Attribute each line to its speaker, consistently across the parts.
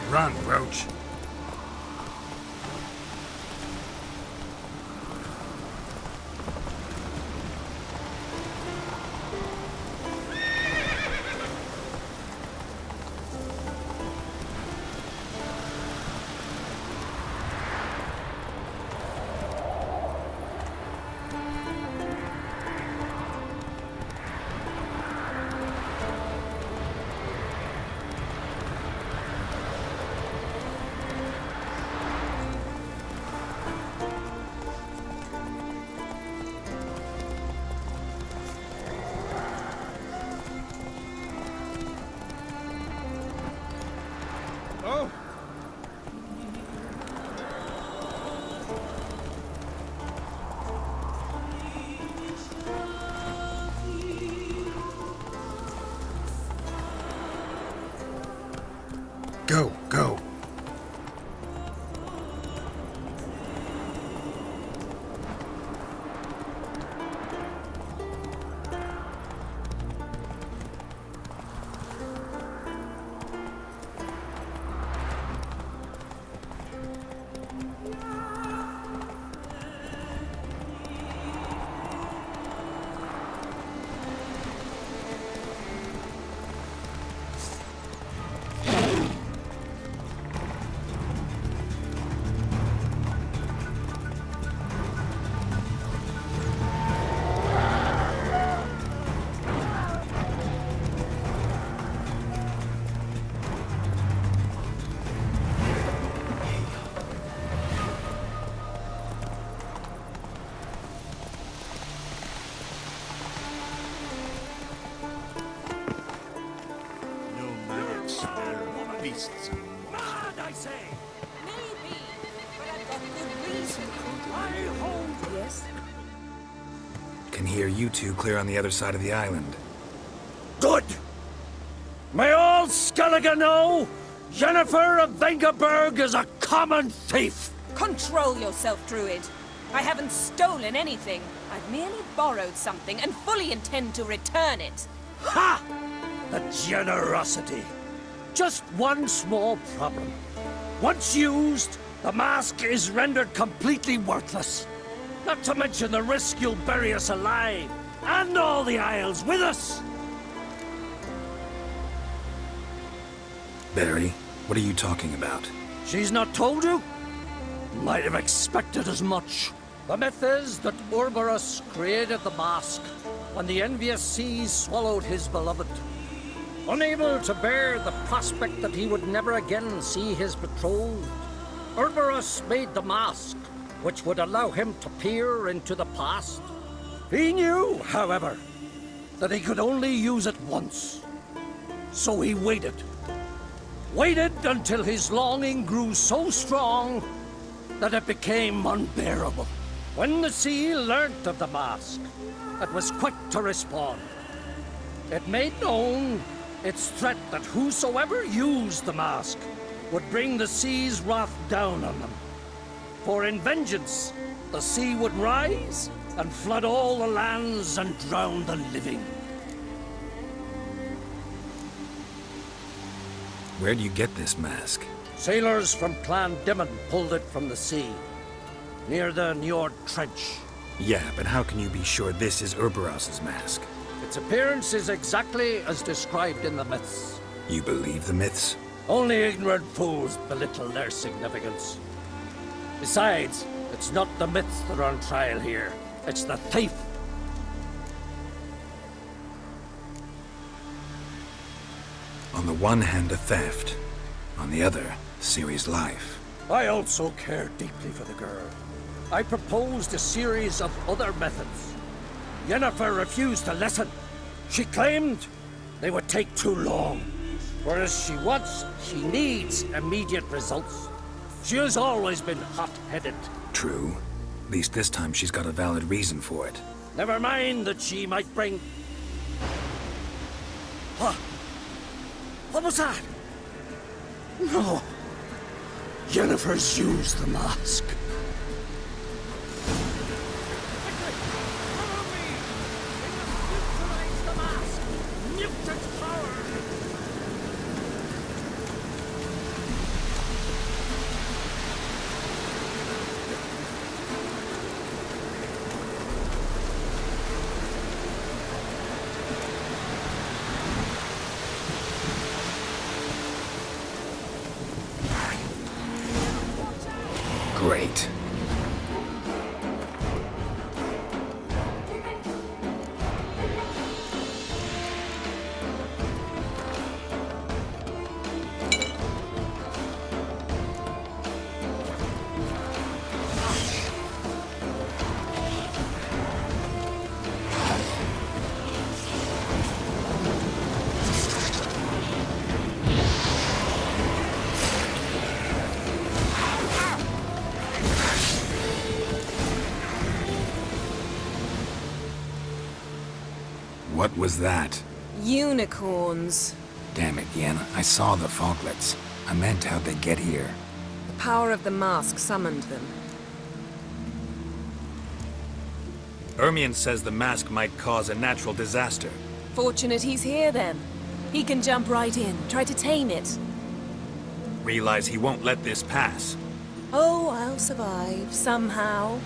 Speaker 1: Run, Roach.
Speaker 2: Oh!
Speaker 1: Go, go.
Speaker 2: Beasts.
Speaker 3: Mad, I say! Maybe, but I've got good reason. I hold... Yes?
Speaker 1: Can hear you two clear on the other side of the island.
Speaker 3: Good! May all Skellige know, Jennifer of Vengerberg is a common thief!
Speaker 4: Control yourself, Druid. I haven't stolen anything. I've merely borrowed something and fully intend to return it.
Speaker 3: Ha! The generosity. Just one small problem. Once used, the mask is rendered completely worthless. Not to mention the risk you'll bury us alive, and all the Isles with us.
Speaker 1: Barry, what are you talking about?
Speaker 3: She's not told you? Might have expected as much. The myth is that Ouroboros created the mask when the envious seas swallowed his beloved. Unable to bear the prospect that he would never again see his betrothed, Ouroboros made the mask, which would allow him to peer into the past. He knew, however, that he could only use it once. So he waited. Waited until his longing grew so strong that it became unbearable. When the sea learnt of the mask, it was quick to respond. It made known its threat that whosoever used the mask would bring the sea's wrath down on them. For in vengeance, the sea would rise and flood all the lands and drown the living.
Speaker 1: Where'd you get this mask?
Speaker 3: Sailors from Clan Dimon pulled it from the sea, near the Njord Trench.
Speaker 1: Yeah, but how can you be sure this is Ouroboros' mask?
Speaker 3: Its appearance is exactly as described in the myths.
Speaker 1: You believe the myths?
Speaker 3: Only ignorant fools belittle their significance. Besides, it's not the myths that are on trial here. It's the thief.
Speaker 1: On the one hand, a theft. On the other, Ciri's life.
Speaker 3: I also care deeply for the girl. I proposed a series of other methods. Yennefer refused to listen. She claimed they would take too long. Whereas she needs immediate results. She has always been hot-headed.
Speaker 1: True. At least this time she's got a valid reason for it.
Speaker 3: Never mind that she might bring... What? What was that? No. Yennefer's used the mask.
Speaker 1: Great. What was that?
Speaker 4: Unicorns.
Speaker 1: Damn it, Yen. I saw the foglets. I meant how'd they get here?
Speaker 4: The power of the mask summoned them.
Speaker 2: Ermion says the mask might cause a natural disaster.
Speaker 4: Fortunate he's here then. He can jump right in, try to tame it.
Speaker 2: Realize he won't let this pass.
Speaker 4: Oh, I'll survive, somehow.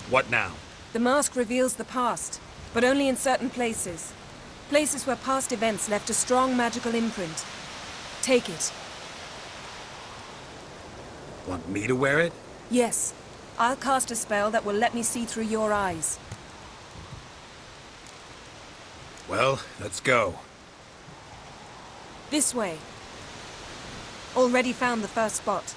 Speaker 2: What now?
Speaker 4: The mask reveals the past, but only in certain places. Places where past events left a strong magical imprint. Take it.
Speaker 2: Want me to wear it?
Speaker 4: Yes. I'll cast a spell that will let me see through your eyes.
Speaker 2: Well, let's go.
Speaker 4: This way. Already found the first spot.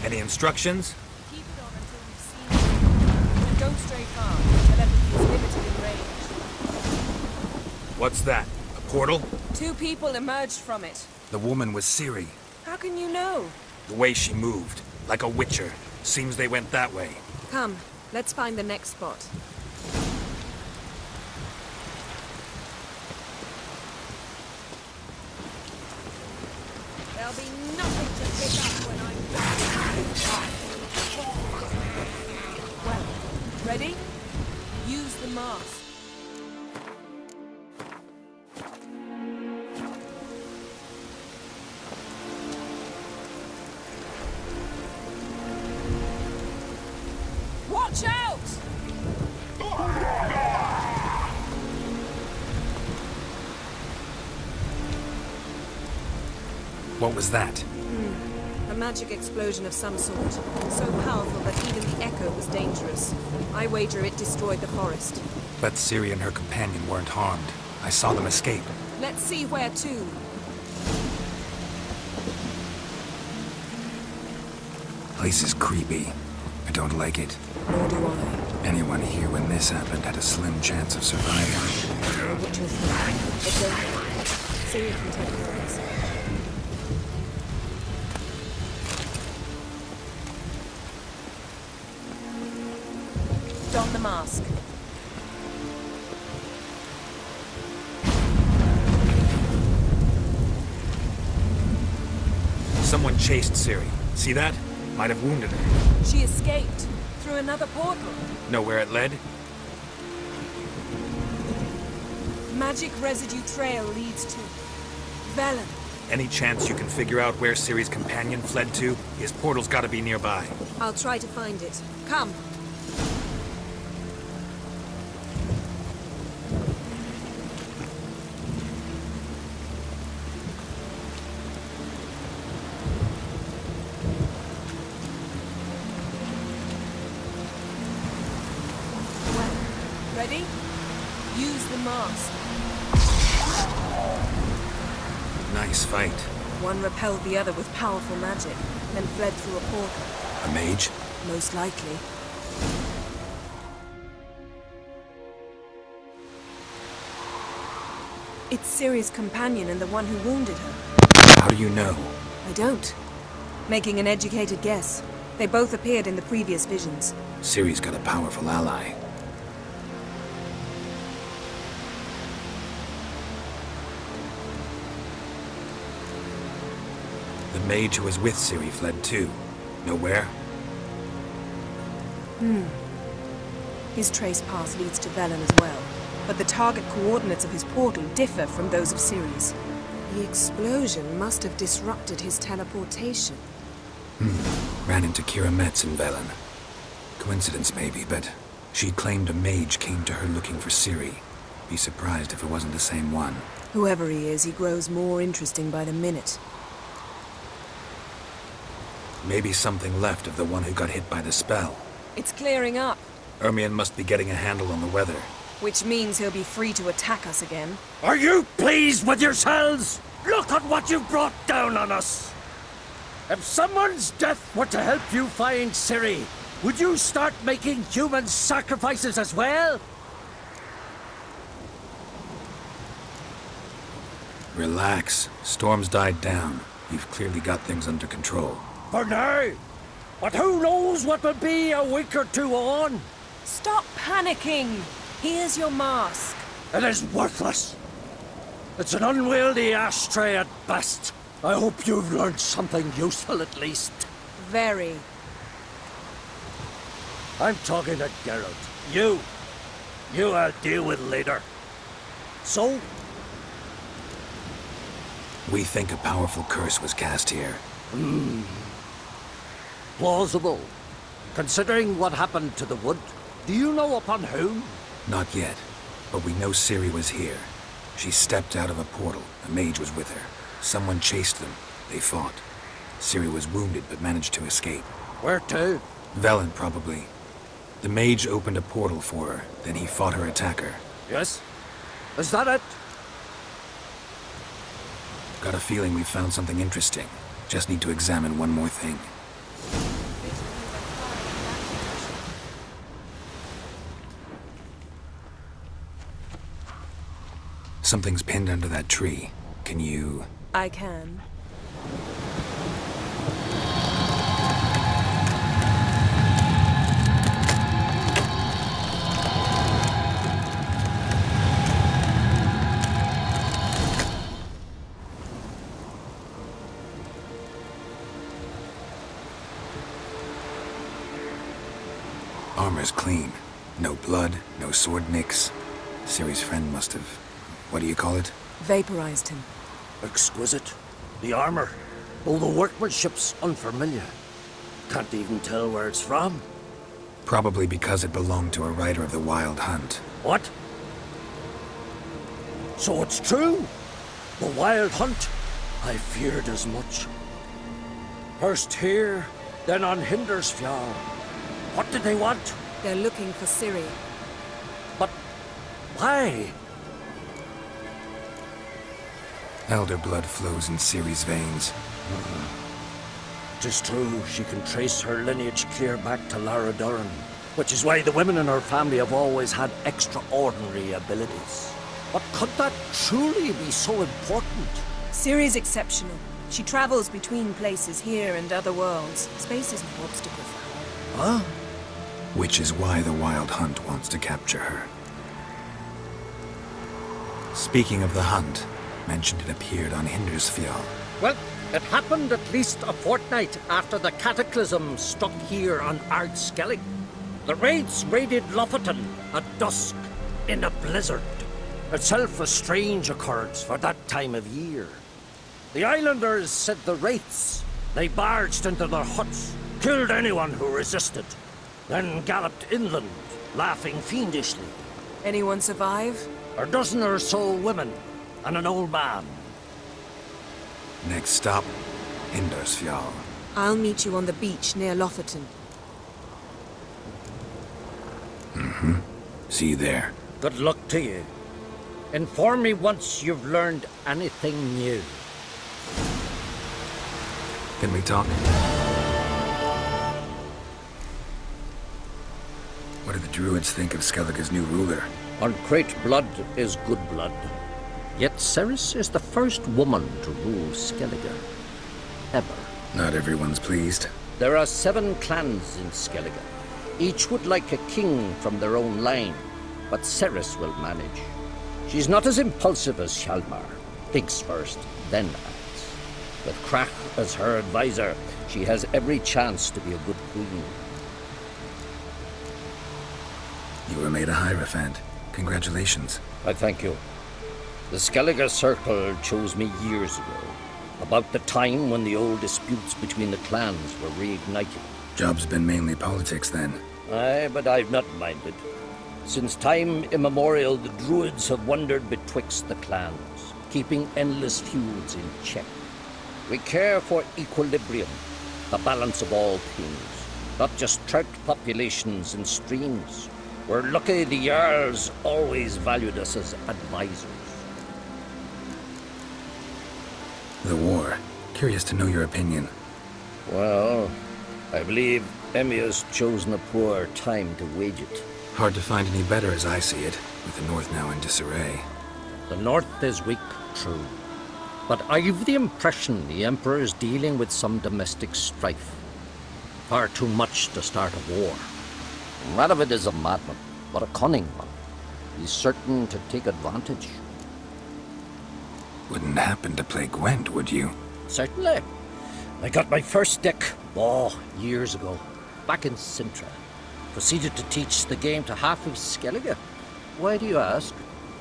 Speaker 2: Any instructions?
Speaker 4: Keep it on until we've seen it. And don't stray far. Telepathy is limited in range.
Speaker 2: What's that? A portal?
Speaker 4: 2 people emerged from it.
Speaker 1: The woman was Ciri.
Speaker 4: How can you know?
Speaker 2: The way she moved. Like a witcher. Seems they went that way.
Speaker 4: Come, let's find the next spot. There'll be nothing to pick up when I'm done. Well, ready? Use the mask. Watch out!
Speaker 1: What was that?
Speaker 4: A magic explosion of some sort. So powerful that even the echo was dangerous. I wager it destroyed the forest.
Speaker 1: But Ciri and her companion weren't harmed. I saw them escape.
Speaker 4: Let's see where to.
Speaker 1: Place is creepy. I don't like it.
Speaker 4: Nor do I.
Speaker 1: Anyone here when this happened had a slim chance of surviving.
Speaker 4: Know what you're thinking. But don't worry. Ciri can take care of herself. Don the mask.
Speaker 2: Someone chased Ciri. See that? Might have wounded her.
Speaker 4: She escaped through another portal.
Speaker 2: Know where it led?
Speaker 4: Magic residue trail leads to Velen.
Speaker 2: Any chance you can figure out where Ciri's companion fled to? His portal's gotta be nearby.
Speaker 4: I'll try to find it. Come. Well, ready? Use the mask.
Speaker 2: Nice fight.
Speaker 4: One repelled the other with powerful magic, then fled through a portal.
Speaker 1: A mage?
Speaker 4: Most likely. It's Ciri's companion and the one who wounded her.
Speaker 1: How do you know?
Speaker 4: I don't. Making an educated guess. They both appeared in the previous visions.
Speaker 1: Ciri's got a powerful ally.
Speaker 2: The mage who was with Ciri fled too. Know where?
Speaker 4: His trace path leads to Velen as well. But the target coordinates of his portal differ from those of Ciri's. The explosion must have disrupted his teleportation.
Speaker 1: Ran into Kira Metz in Velen. Coincidence maybe, but she claimed a mage came to her looking for Ciri. Be surprised if it wasn't the same one.
Speaker 4: Whoever he is, he grows more interesting by the minute.
Speaker 2: Maybe something left of the one who got hit by the spell.
Speaker 4: It's clearing up,
Speaker 2: Ermion must be getting a handle on the weather.
Speaker 4: which means he'll be free to attack us again.
Speaker 3: Are you pleased with yourselves? Look at what you've brought down on us! If someone's death were to help you find Ciri, would you start making human sacrifices as well?
Speaker 2: Relax. Storm's died down. You've clearly got things under control.
Speaker 3: For now. But who knows what will be a week or two on?
Speaker 4: Stop panicking! Here's your mask.
Speaker 3: It is worthless. It's an unwieldy ashtray at best. I hope you've learned something useful at least.
Speaker 4: Very.
Speaker 3: I'm talking to Geralt. You I'll deal with later. So,
Speaker 2: We think a powerful curse was cast here.
Speaker 3: plausible. Considering what happened to the wood, do you know upon whom?
Speaker 2: Not yet, but we know Ciri was here. She stepped out of a portal. A mage was with her. Someone chased them. They fought. Ciri was wounded but managed to escape.
Speaker 3: Where to?
Speaker 2: Velen, probably. The mage opened a portal for her, then he fought her attacker.
Speaker 3: Yes? Is that it?
Speaker 2: Got a feeling we found something interesting. Just need to examine one more thing. Something's pinned under that tree. Can you...
Speaker 4: I can.
Speaker 2: Armor's clean. No blood, no sword nicks. Ciri's friend must have... what do you call it?
Speaker 4: Vaporized him.
Speaker 3: Exquisite. The armor. All the workmanship's unfamiliar. Can't even tell where it's from.
Speaker 2: Probably because it belonged to a rider of the Wild Hunt.
Speaker 3: What? So it's true? The Wild Hunt? I feared as much. First here, then on Hindersfjall. What did they want?
Speaker 4: They're looking for Ciri.
Speaker 3: But why?
Speaker 2: Elder blood flows in Ciri's veins.
Speaker 3: Tis true, she can trace her lineage clear back to Lara Duran, which is why the women in her family have always had extraordinary abilities. But could that truly be so important?
Speaker 4: Ciri's exceptional. She travels between places here and other worlds. Space is no obstacle for her.
Speaker 3: Huh?
Speaker 2: Which is why the Wild Hunt wants to capture her. Speaking of the hunt, mentioned it appeared on Hindersfjall.
Speaker 3: Well, It happened at least a fortnight after the cataclysm struck here on Ard Skellig. The raids raided Lofoten at dusk in a blizzard. Itself a strange occurrence for that time of year. The islanders said the wraiths. They barged into their huts, killed anyone who resisted, then galloped inland, laughing fiendishly.
Speaker 4: Anyone survive?
Speaker 3: A dozen or so women and an old man.
Speaker 2: Next stop, Indersfjall.
Speaker 4: I'll meet you on the beach near Lofoten.
Speaker 2: See you there.
Speaker 3: Good luck to you. Inform me once you've learned anything new.
Speaker 2: Can we talk? What do the druids think of Skellige's new ruler?
Speaker 3: Uncrate blood is good blood. Yet Ceres is the first woman to rule Skellige. Ever.
Speaker 2: Not everyone's pleased.
Speaker 3: There are 7 clans in Skellige. Each would like a king from their own line, but Ceres will manage. She's not as impulsive as Hjalmar. Thinks first, then acts. With Krach as her advisor, she has every chance to be a good queen.
Speaker 2: You were made a Hierophant. Congratulations.
Speaker 3: I thank you. The Skellige Circle chose me years ago, about the time when the old disputes between the clans were reignited.
Speaker 2: Job's been mainly politics then.
Speaker 3: Aye, but I've not minded. Since time immemorial, the druids have wandered betwixt the clans, keeping endless feuds in check. We care for equilibrium, the balance of all things, not just trout populations and streams. We're lucky the Jarls always valued us as advisors.
Speaker 2: The war. Curious to know your opinion.
Speaker 3: Well, I believe Emmia's chosen a poor time to wage it.
Speaker 2: Hard to find any better as I see it, with the North now in disarray.
Speaker 3: The North is weak, true. But I've the impression the Emperor is dealing with some domestic strife. Far too much to start a war. Radovid is a madman, but a cunning one. He's certain to take advantage.
Speaker 2: Wouldn't happen to play Gwent, would you?
Speaker 3: Certainly. I got my first deck, years ago, back in Sintra. Proceeded to teach the game to half of Skellige. Why do you ask?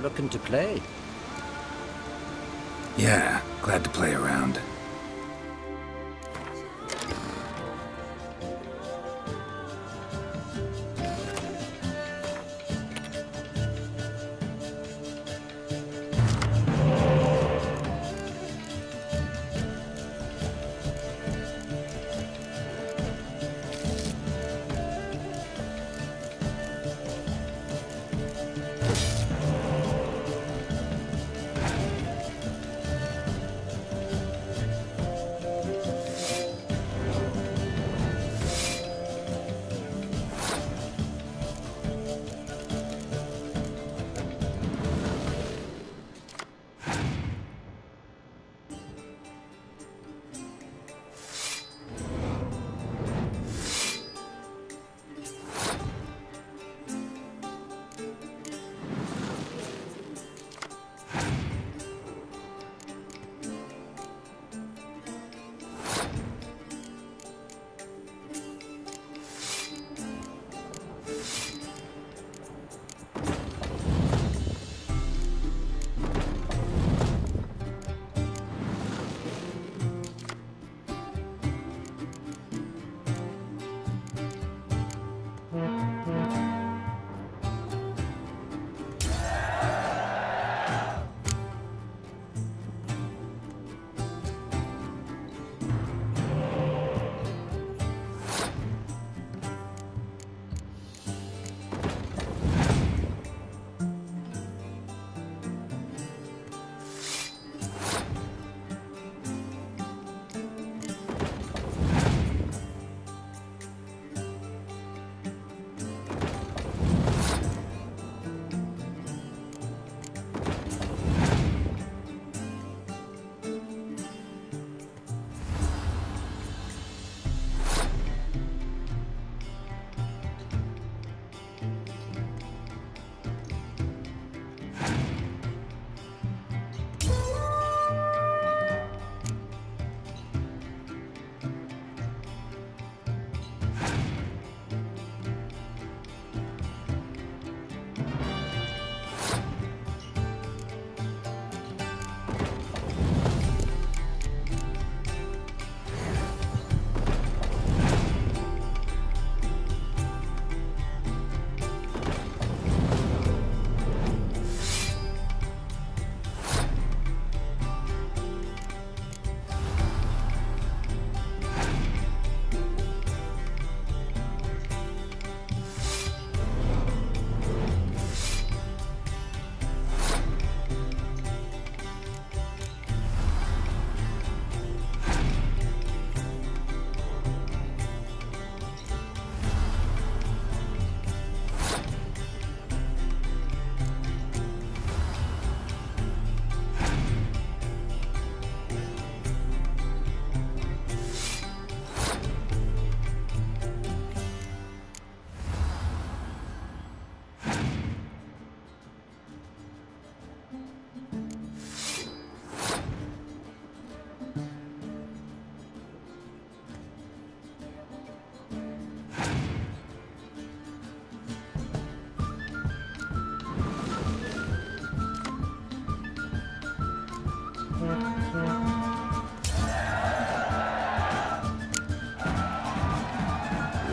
Speaker 3: Looking to play?
Speaker 2: Yeah, glad to play around.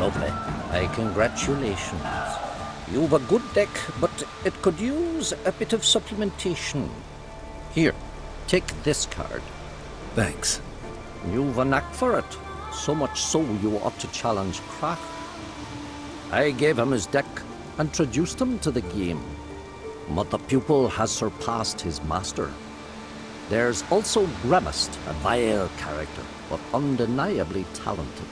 Speaker 3: Lovely. Congratulations. You've a good deck, but it could use a bit of supplementation. Here, take this card.
Speaker 2: Thanks.
Speaker 3: You've a knack for it. So much so you ought to challenge Kraft. I gave him his deck, introduced him to the game. But the pupil has surpassed his master. There's also Gramist, a vile character, but undeniably talented.